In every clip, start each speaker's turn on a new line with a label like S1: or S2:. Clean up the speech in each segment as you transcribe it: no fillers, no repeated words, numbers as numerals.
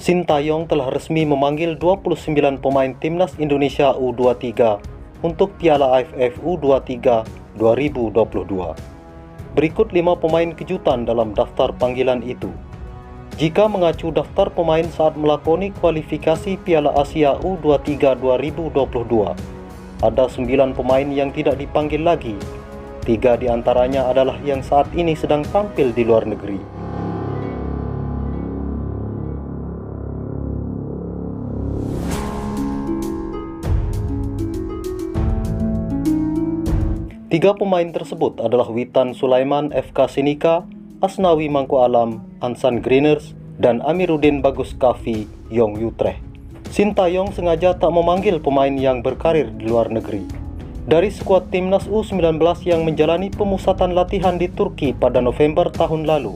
S1: Sintayong telah resmi memanggil 29 pemain Timnas Indonesia U23 untuk Piala AFF U23 2022. Berikut 5 pemain kejutan dalam daftar panggilan itu. Jika mengacu daftar pemain saat melakoni kualifikasi Piala Asia U23 2022, ada 9 pemain yang tidak dipanggil lagi. 3 diantaranya adalah yang saat ini sedang tampil di luar negeri. Tiga pemain tersebut adalah Witan Sulaiman FK Sinika, Asnawi Mangku Alam, Ansan Greeners, dan Amiruddin Bagus Kavi Young Utrecht. Sintayong sengaja tak memanggil pemain yang berkarir di luar negeri. Dari skuad Timnas U19 yang menjalani pemusatan latihan di Turki pada November tahun lalu,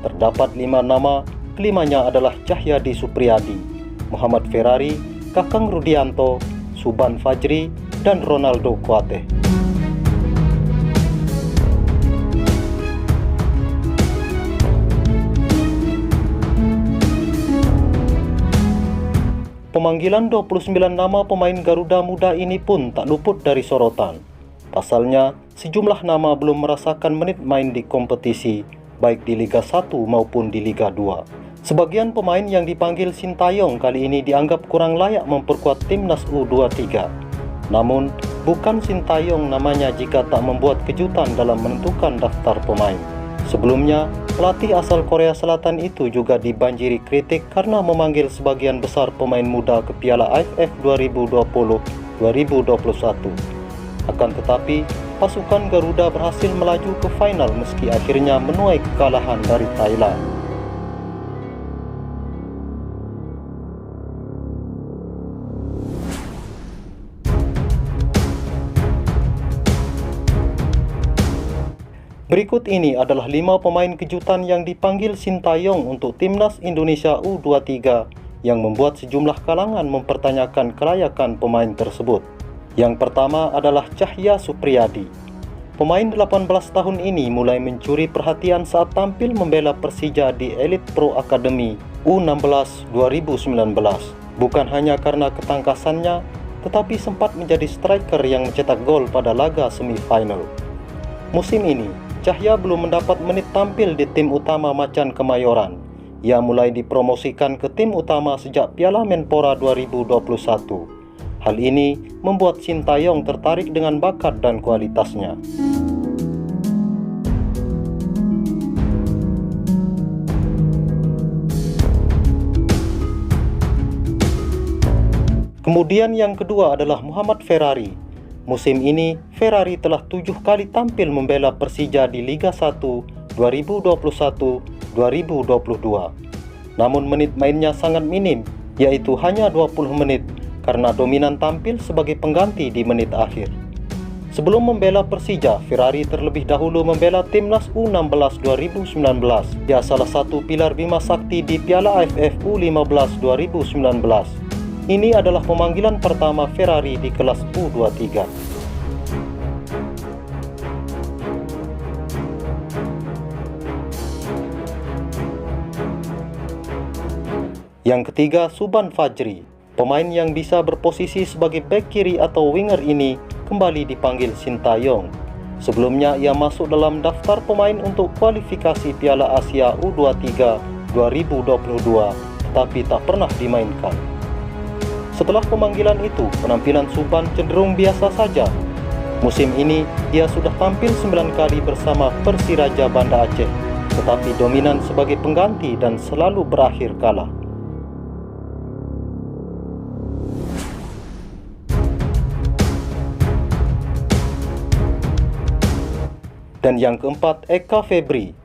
S1: terdapat 5 nama, kelimanya adalah Cahyadi Supriyadi, Muhammad Ferrari, Kakang Rudianto, Suban Fajri, dan Ronaldo Kuateh. Pemanggilan 29 nama pemain Garuda Muda ini pun tak luput dari sorotan. Pasalnya, sejumlah nama belum merasakan menit main di kompetisi, baik di Liga 1 maupun di Liga 2. Sebagian pemain yang dipanggil Sintayong kali ini dianggap kurang layak memperkuat Timnas U23. Namun, bukan Sintayong namanya jika tak membuat kejutan dalam menentukan daftar pemain. Sebelumnya, pelatih asal Korea Selatan itu juga dibanjiri kritik karena memanggil sebagian besar pemain muda ke Piala AFF 2020-2021. Akan tetapi, pasukan Garuda berhasil melaju ke final meski akhirnya menuai kekalahan dari Thailand. Berikut ini adalah 5 pemain kejutan yang dipanggil Sintayong untuk Timnas Indonesia U23 yang membuat sejumlah kalangan mempertanyakan kelayakan pemain tersebut. Yang pertama adalah Cahya Supriyadi. Pemain 18 tahun ini mulai mencuri perhatian saat tampil membela Persija di Elite Pro Academy U16 2019. Bukan hanya karena ketangkasannya, tetapi sempat menjadi striker yang mencetak gol pada laga semifinal. Musim ini, Cahya belum mendapat menit tampil di tim utama Macan Kemayoran. Ia mulai dipromosikan ke tim utama sejak Piala Menpora 2021. Hal ini membuat Sintayong tertarik dengan bakat dan kualitasnya. Kemudian yang kedua adalah Muhammad Ferrari. Musim ini, Ferrari telah 7 kali tampil membela Persija di Liga 1 2021-2022. Namun menit mainnya sangat minim, yaitu hanya 20 menit, karena dominan tampil sebagai pengganti di menit akhir. Sebelum membela Persija, Ferrari terlebih dahulu membela Timnas U16 2019. Dia salah satu pilar Bima Sakti di Piala AFF U15 2019. Ini adalah pemanggilan pertama Ferrari di kelas U23. Yang ketiga, Suban Fajri. Pemain yang bisa berposisi sebagai bek kiri atau winger ini kembali dipanggil Sintayong. Sebelumnya ia masuk dalam daftar pemain untuk kualifikasi Piala Asia U23 2022, tapi tak pernah dimainkan. Setelah pemanggilan itu, penampilan Suban cenderung biasa saja. Musim ini, ia sudah tampil 9 kali bersama Persiraja Banda Aceh, tetapi dominan sebagai pengganti dan selalu berakhir kalah. Dan yang keempat, Eka Febri.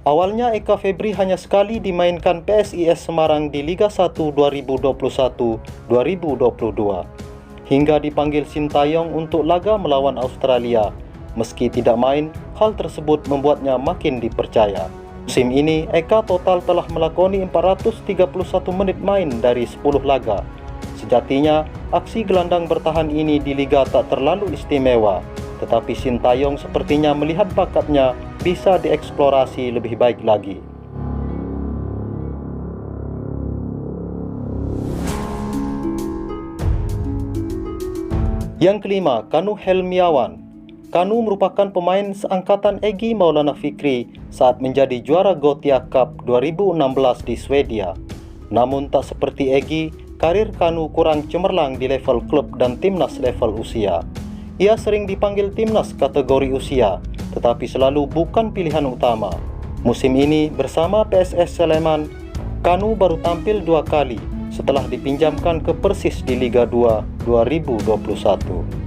S1: Awalnya Eka Febri hanya sekali dimainkan PSIS Semarang di Liga 1 2021-2022 hingga dipanggil Sintayong untuk laga melawan Australia. Meski tidak main, hal tersebut membuatnya makin dipercaya. Musim ini Eka total telah melakoni 431 menit main dari 10 laga. Sejatinya, aksi gelandang bertahan ini di Liga tak terlalu istimewa, tetapi Sintayong sepertinya melihat bakatnya bisa dieksplorasi lebih baik lagi. Yang kelima, Kanu Helmiawan. Kanu merupakan pemain seangkatan Egy Maulana Fikri saat menjadi juara Gothia Cup 2016 di Swedia. Namun tak seperti Egy, karir Kanu kurang cemerlang di level klub dan timnas level usia. Ia sering dipanggil timnas kategori usia, tetapi selalu bukan pilihan utama. Musim ini bersama PSS Sleman, Kanu baru tampil 2 kali setelah dipinjamkan ke Persis di Liga 2 2021.